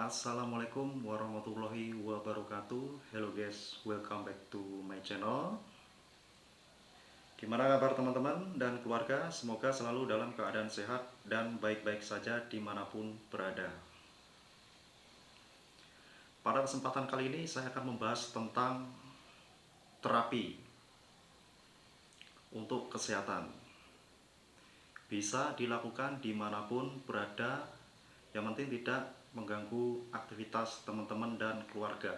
Assalamualaikum warahmatullahi wabarakatuh. Hello guys, welcome back to my channel. Gimana kabar teman-teman dan keluarga? Semoga selalu dalam keadaan sehat dan baik-baik saja dimanapun berada. Pada kesempatan kali ini saya akan membahas tentang terapi untuk kesehatan. Bisa dilakukan dimanapun berada, yang penting tidak mengganggu aktivitas teman-teman dan keluarga.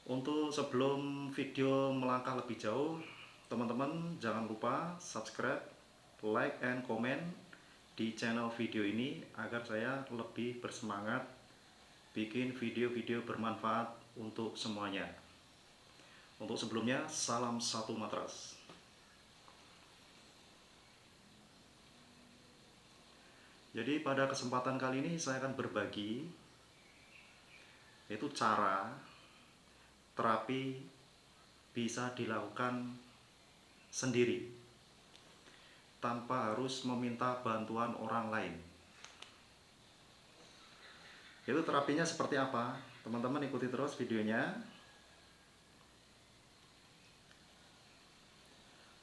Untuk sebelum video melangkah lebih jauh, teman-teman jangan lupa subscribe, like, and comment di channel video ini agar saya lebih bersemangat bikin video-video bermanfaat untuk semuanya. Untuk sebelumnya, salam satu matras. Jadi pada kesempatan kali ini saya akan berbagi yaitu cara terapi bisa dilakukan sendiri tanpa harus meminta bantuan orang lain. Itu terapinya seperti apa? Teman-teman ikuti terus videonya.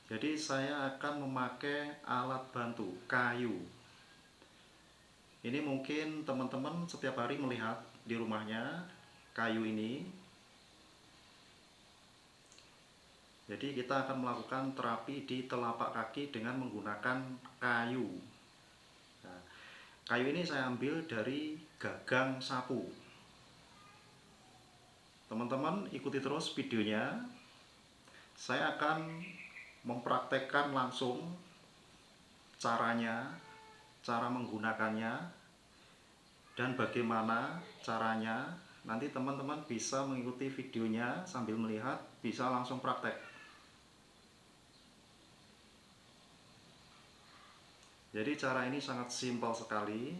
Jadi saya akan memakai alat bantu kayu. Ini mungkin teman-teman setiap hari melihat di rumahnya kayu ini. Jadi kita akan melakukan terapi di telapak kaki dengan menggunakan kayu. Nah, kayu ini saya ambil dari gagang sapu. Teman-teman ikuti terus videonya. Saya akan mempraktekkan langsung caranya, cara menggunakannya, dan bagaimana caranya. Nanti teman-teman bisa mengikuti videonya sambil melihat, bisa langsung praktek. Jadi cara ini sangat simpel sekali.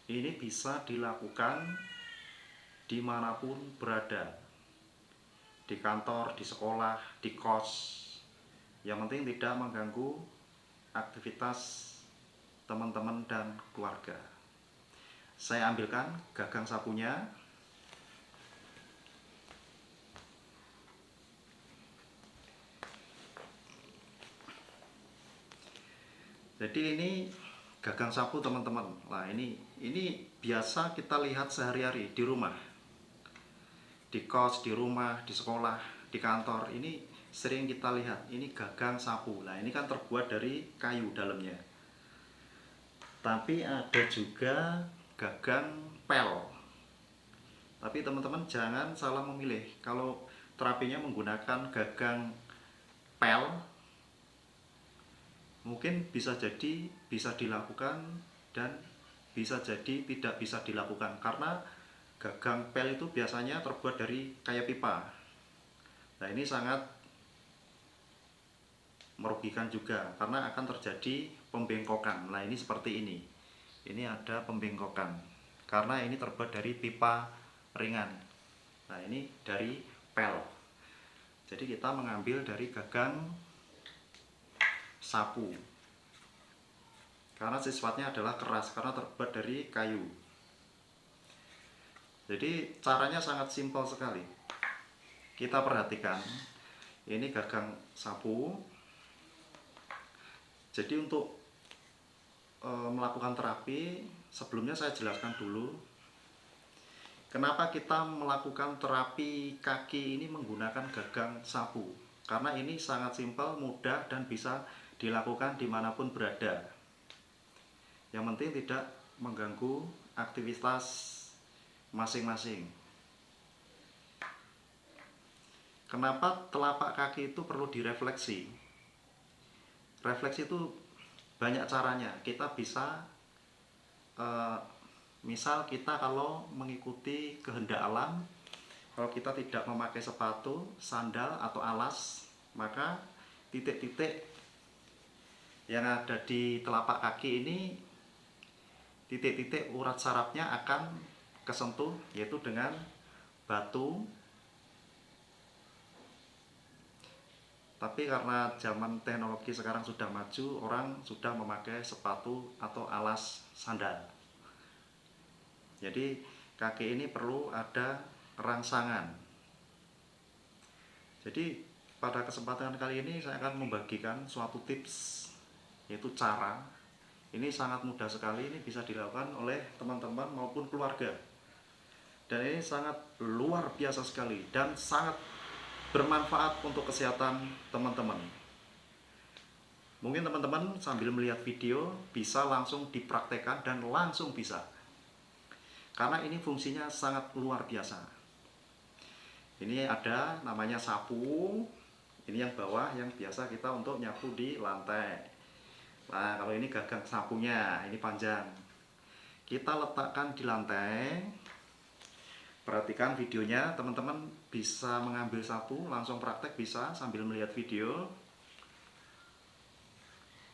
Ini bisa dilakukan dimanapun berada, di kantor, di sekolah, di kos. Yang penting tidak mengganggu aktivitas teman-teman dan keluarga. Saya ambilkan gagang sapunya. Jadi ini gagang sapu teman-teman. Nah ini biasa kita lihat sehari-hari di rumah, di kos, di rumah, di sekolah, di kantor. Ini sering kita lihat. Ini gagang sapu. Nah ini kan terbuat dari kayu dalamnya. Tapi ada juga gagang pel. Tapi teman-teman jangan salah memilih. Kalau terapinya menggunakan gagang pel, mungkin bisa jadi bisa dilakukan dan bisa jadi tidak bisa dilakukan, karena gagang pel itu biasanya terbuat dari kayu pipa. Nah ini sangat merugikan juga karena akan terjadi pembengkokan. Nah ini seperti ini ada pembengkokan karena ini terbuat dari pipa ringan. Nah ini dari pel. Jadi kita mengambil dari gagang sapu karena sifatnya adalah keras karena terbuat dari kayu. Jadi caranya sangat simpel sekali. Kita perhatikan, ini gagang sapu. Jadi untuk melakukan terapi, sebelumnya saya jelaskan dulu kenapa kita melakukan terapi kaki ini menggunakan gagang sapu. Karena ini sangat simpel, mudah, dan bisa dilakukan dimanapun berada. Yang penting tidak mengganggu aktivitas masing-masing. Kenapa telapak kaki itu perlu direfleksi? Refleksi itu banyak caranya. Kita bisa misal kita kalau mengikuti kehendak alam, kalau kita tidak memakai sepatu, sandal, atau alas, maka titik-titik yang ada di telapak kaki ini, titik-titik urat sarafnya akan kesentuh, yaitu dengan batu. Tapi karena zaman teknologi sekarang sudah maju, orang sudah memakai sepatu atau alas sandal. Jadi kaki ini perlu ada rangsangan. Jadi pada kesempatan kali ini saya akan membagikan suatu tips, yaitu cara. Ini sangat mudah sekali, ini bisa dilakukan oleh teman-teman maupun keluarga. Dan ini sangat luar biasa sekali dan sangat bermanfaat untuk kesehatan teman-teman. Mungkin teman-teman sambil melihat video bisa langsung dipraktekkan dan langsung bisa. Karena ini fungsinya sangat luar biasa. Ini ada namanya sapu. Ini yang bawah yang biasa kita untuk nyapu di lantai. Nah, kalau ini gagang sapunya, ini panjang. Kita letakkan di lantai. Perhatikan videonya, teman-teman bisa mengambil sapu, langsung praktek bisa sambil melihat video.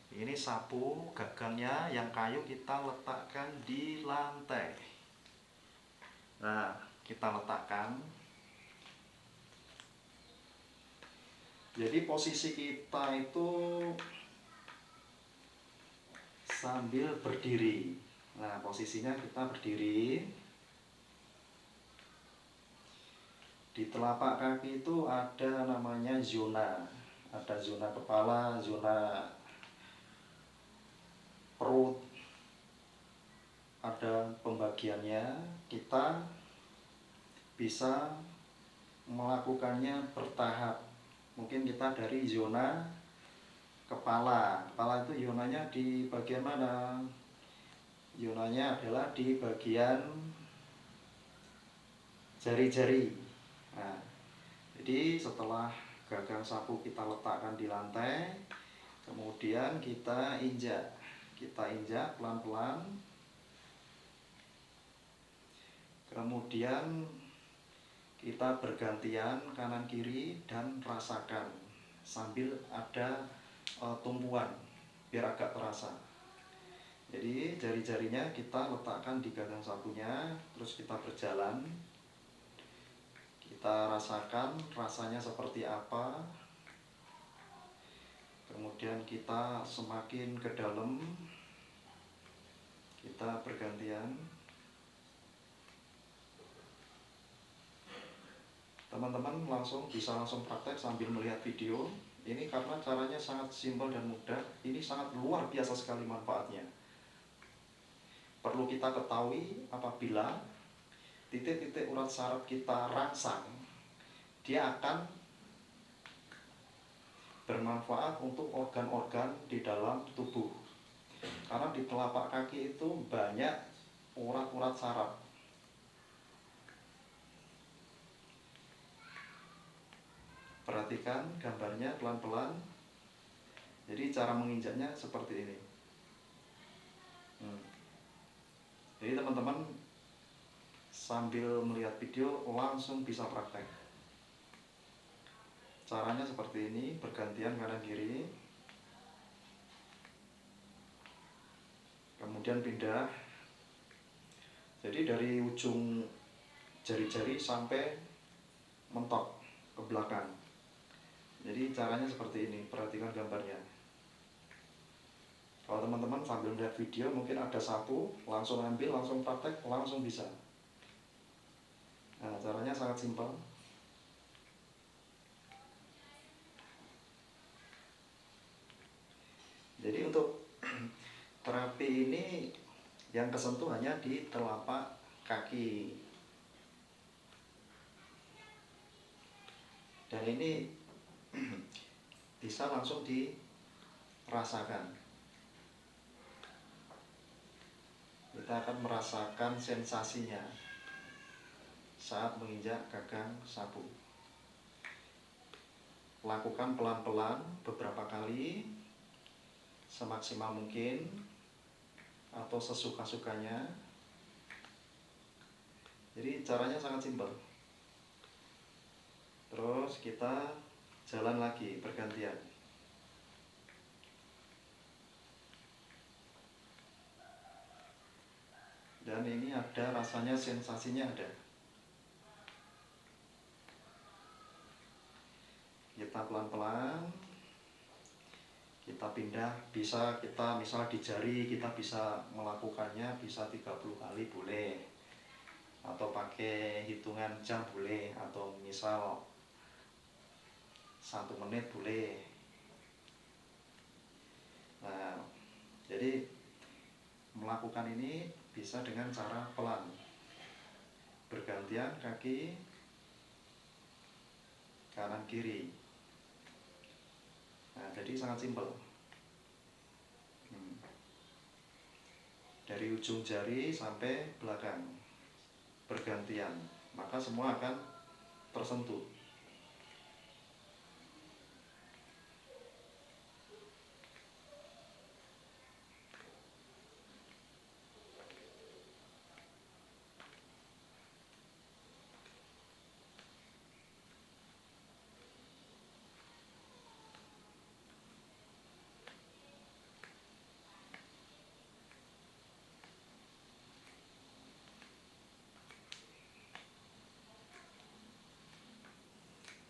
Ini sapu gagangnya yang kayu kita letakkan di lantai. Nah, kita letakkan. Jadi posisi kita itu sambil berdiri. Nah, posisinya kita berdiri. Di telapak kaki itu ada namanya zona. Ada zona kepala, zona perut. Ada pembagiannya. Kita bisa melakukannya bertahap. Mungkin kita dari zona kepala. Kepala itu zonanya di bagian mana? Zonanya adalah di bagian jari-jari. Nah, jadi setelah gagang sapu kita letakkan di lantai, kemudian kita injak pelan-pelan. Kemudian kita bergantian kanan kiri dan rasakan sambil ada tumpuan biar agak terasa. Jadi jari-jarinya kita letakkan di gagang sapunya, terus kita berjalan. Kita rasakan rasanya seperti apa. Kemudian kita semakin ke dalam. Kita bergantian. Teman-teman bisa langsung praktek sambil melihat video. Ini karena caranya sangat simpel dan mudah. Ini sangat luar biasa sekali manfaatnya. Perlu kita ketahui apabila titik-titik urat saraf kita rangsang, dia akan bermanfaat untuk organ-organ di dalam tubuh. Karena di telapak kaki itu banyak urat-urat saraf. Perhatikan gambarnya pelan-pelan. Jadi cara menginjaknya seperti ini. Jadi teman-teman sambil melihat video langsung bisa praktek. Caranya seperti ini, bergantian kanan kiri. Kemudian pindah. Jadi dari ujung jari-jari sampai mentok ke belakang. Jadi caranya seperti ini, perhatikan gambarnya. Kalau teman-teman sambil melihat video mungkin ada sapu, langsung ambil, langsung praktek, langsung bisa. Nah, caranya sangat simpel. Jadi untuk terapi ini yang kesentuh hanya di telapak kaki. Dan ini bisa langsung dirasakan. Kita akan merasakan sensasinya saat menginjak gagang sapu. Lakukan pelan-pelan beberapa kali, semaksimal mungkin atau sesuka-sukanya. Jadi caranya sangat simpel. Terus kita jalan lagi bergantian. Dan ini ada rasanya, sensasinya ada. Kita pelan-pelan, kita pindah, bisa kita misal di jari kita bisa melakukannya bisa 30 kali boleh. atau pakai hitungan jam boleh, atau misal 1 menit boleh. Nah, jadi melakukan ini bisa dengan cara pelan, bergantian kaki kanan kiri. Nah, jadi sangat simpel. Dari ujung jari sampai belakang bergantian, maka semua akan tersentuh.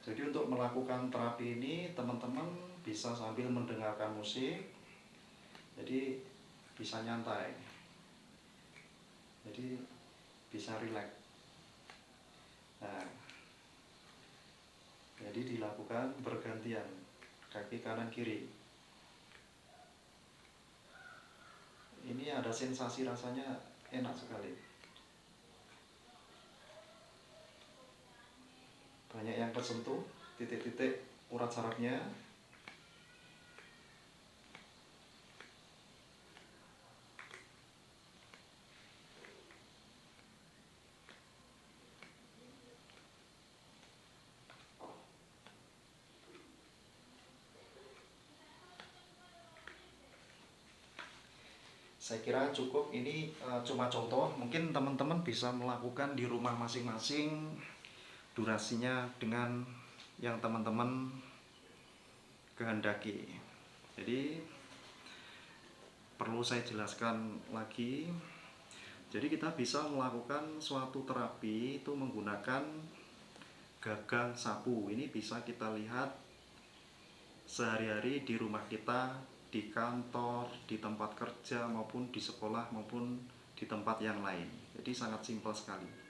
Jadi untuk melakukan terapi ini teman-teman bisa sambil mendengarkan musik, jadi bisa nyantai, jadi bisa rileks. Nah, jadi dilakukan bergantian kaki kanan kiri. Ini ada sensasi, rasanya enak sekali. Banyak yang tersentuh titik-titik urat sarafnya. Saya kira cukup, ini cuma contoh, mungkin teman-teman bisa melakukan di rumah masing-masing, durasinya dengan yang teman-teman kehendaki. Jadi perlu saya jelaskan lagi, jadi kita bisa melakukan suatu terapi itu menggunakan gagang sapu. Ini bisa kita lihat sehari-hari di rumah kita, di kantor, di tempat kerja, maupun di sekolah, maupun di tempat yang lain. Jadi sangat simpel sekali.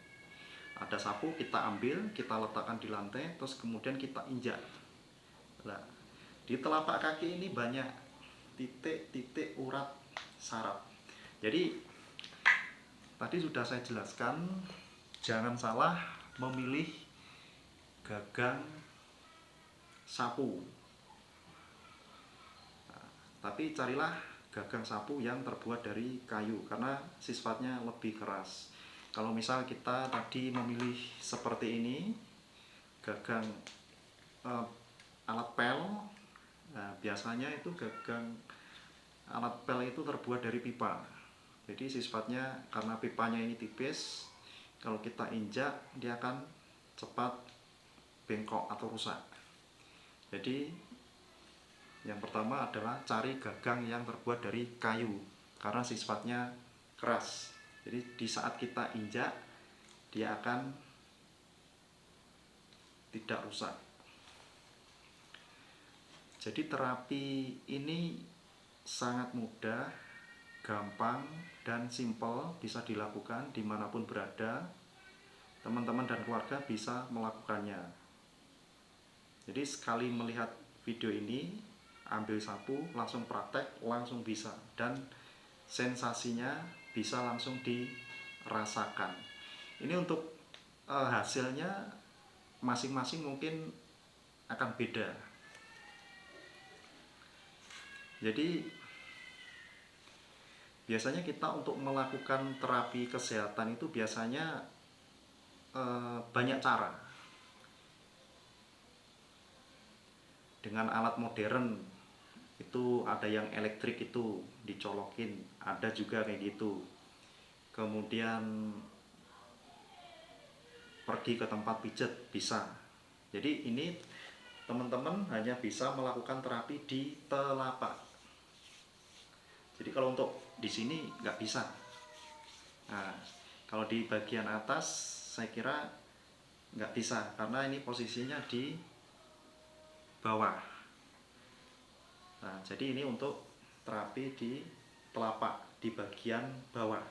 Ada sapu, kita ambil, kita letakkan di lantai, terus kemudian kita injak. Nah, di telapak kaki ini banyak titik-titik urat saraf. Jadi tadi sudah saya jelaskan, jangan salah memilih gagang sapu. Tapi carilah gagang sapu yang terbuat dari kayu, karena sifatnya lebih keras. Kalau misal kita tadi memilih seperti ini, gagang alat pel, nah, biasanya itu gagang alat pel itu terbuat dari pipa. Jadi sifatnya karena pipanya ini tipis, kalau kita injak dia akan cepat bengkok atau rusak. Jadi yang pertama adalah cari gagang yang terbuat dari kayu, karena sifatnya keras. Jadi di saat kita injak, dia akan tidak rusak. Jadi terapi ini sangat mudah, gampang, dan simple, bisa dilakukan dimanapun berada. Teman-teman dan keluarga bisa melakukannya. Jadi sekali melihat video ini, ambil sapu, langsung praktek, langsung bisa, dan sensasinya bisa langsung dirasakan. Ini untuk hasilnya masing-masing mungkin akan beda. Jadi biasanya kita untuk melakukan terapi kesehatan itu biasanya banyak cara. Dengan alat modern itu ada yang elektrik, itu dicolokin, ada juga kayak gitu. Kemudian pergi ke tempat pijat bisa. Jadi ini teman-teman hanya bisa melakukan terapi di telapak. Jadi kalau untuk di sini nggak bisa. Nah, kalau di bagian atas saya kira nggak bisa, karena ini posisinya di bawah. Nah, jadi ini untuk terapi di telapak, di bagian bawah.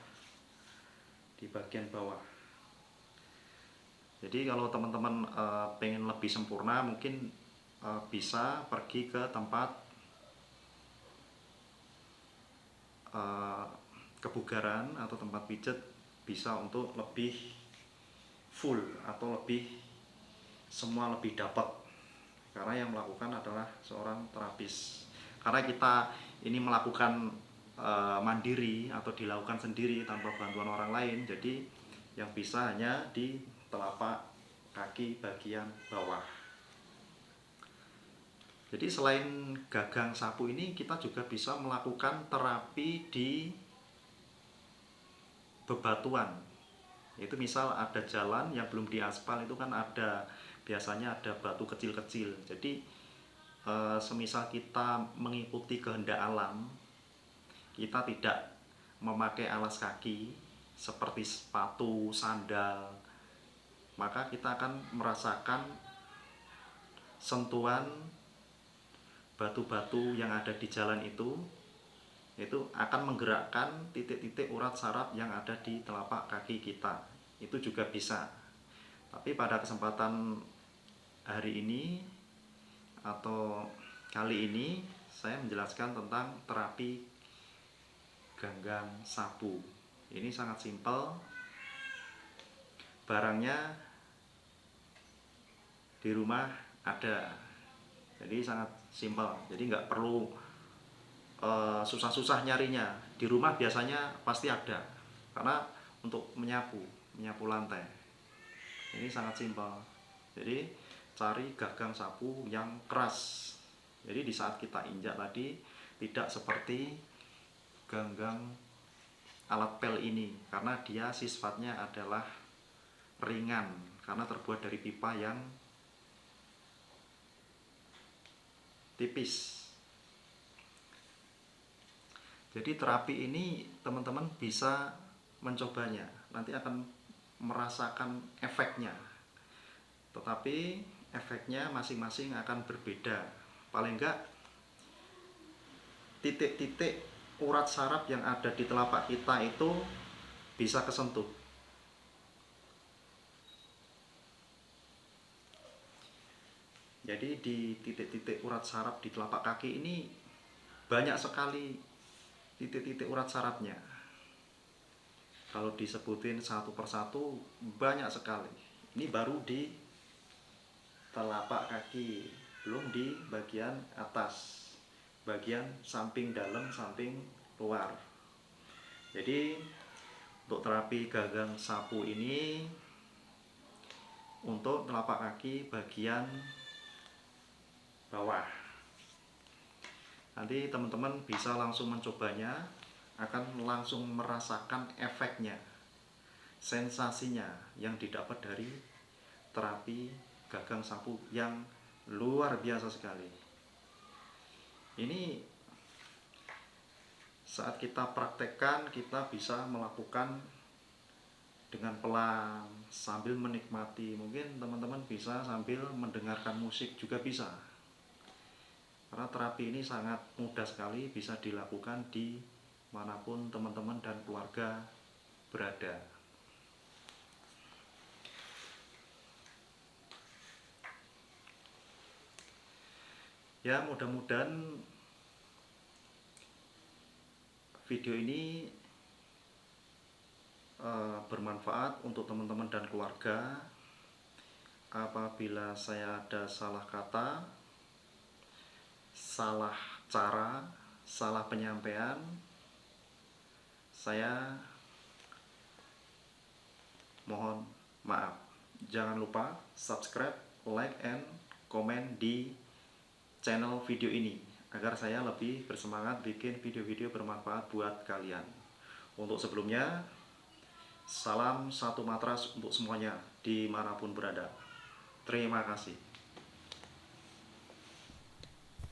Di bagian bawah. Jadi kalau teman-teman pengen lebih sempurna, mungkin bisa pergi ke tempat kebugaran atau tempat pijet, bisa untuk lebih full atau lebih semua lebih dapat, karena yang melakukan adalah seorang terapis. Karena kita ini melakukan mandiri atau dilakukan sendiri tanpa bantuan orang lain, jadi yang bisa hanya di telapak kaki bagian bawah. Jadi selain gagang sapu ini, kita juga bisa melakukan terapi di bebatuan. Itu misal ada jalan yang belum diaspal, itu kan ada biasanya ada batu kecil-kecil. Jadi semisal kita mengikuti kehendak alam, kita tidak memakai alas kaki seperti sepatu, sandal, maka kita akan merasakan sentuhan batu-batu yang ada di jalan itu akan menggerakkan titik-titik urat saraf yang ada di telapak kaki kita. Itu juga bisa. Tapi pada kesempatan hari ini atau kali ini saya menjelaskan tentang terapi ganggang sapu. Ini sangat simpel. Barangnya di rumah ada. Jadi sangat simpel. Jadi nggak perlu susah-susah nyarinya. Di rumah biasanya pasti ada, karena untuk menyapu lantai. Ini sangat simpel. Jadi cari gagang sapu yang keras. Jadi di saat kita injak tadi tidak seperti ganggang alat pel ini, karena dia sifatnya adalah ringan karena terbuat dari pipa yang tipis. Jadi terapi ini teman-teman bisa mencobanya, nanti akan merasakan efeknya. Tetapi efeknya masing-masing akan berbeda. Paling enggak titik-titik urat saraf yang ada di telapak kita itu bisa kesentuh. Jadi di titik-titik urat saraf di telapak kaki ini banyak sekali titik-titik urat sarafnya. Kalau disebutin satu persatu banyak sekali. Ini baru di telapak kaki, belum di bagian atas, bagian samping dalam, samping luar. Jadi untuk terapi gagang sapu ini untuk telapak kaki bagian bawah. Nanti teman-teman bisa langsung mencobanya, akan langsung merasakan efeknya, sensasinya yang didapat dari terapi gagang sapu yang luar biasa sekali. Ini saat kita praktekkan, kita bisa melakukan dengan pelan sambil menikmati. Mungkin teman-teman bisa sambil mendengarkan musik juga bisa. Karena terapi ini sangat mudah sekali, bisa dilakukan di manapun teman-teman dan keluarga berada. Ya, mudah-mudahan video ini bermanfaat untuk teman-teman dan keluarga. Apabila saya ada salah kata, salah cara, salah penyampaian, saya mohon maaf. Jangan lupa subscribe, like, and komen di channel video ini agar saya lebih bersemangat bikin video-video bermanfaat buat kalian. Untuk sebelumnya, salam satu matras untuk semuanya dimanapun berada. Terima kasih.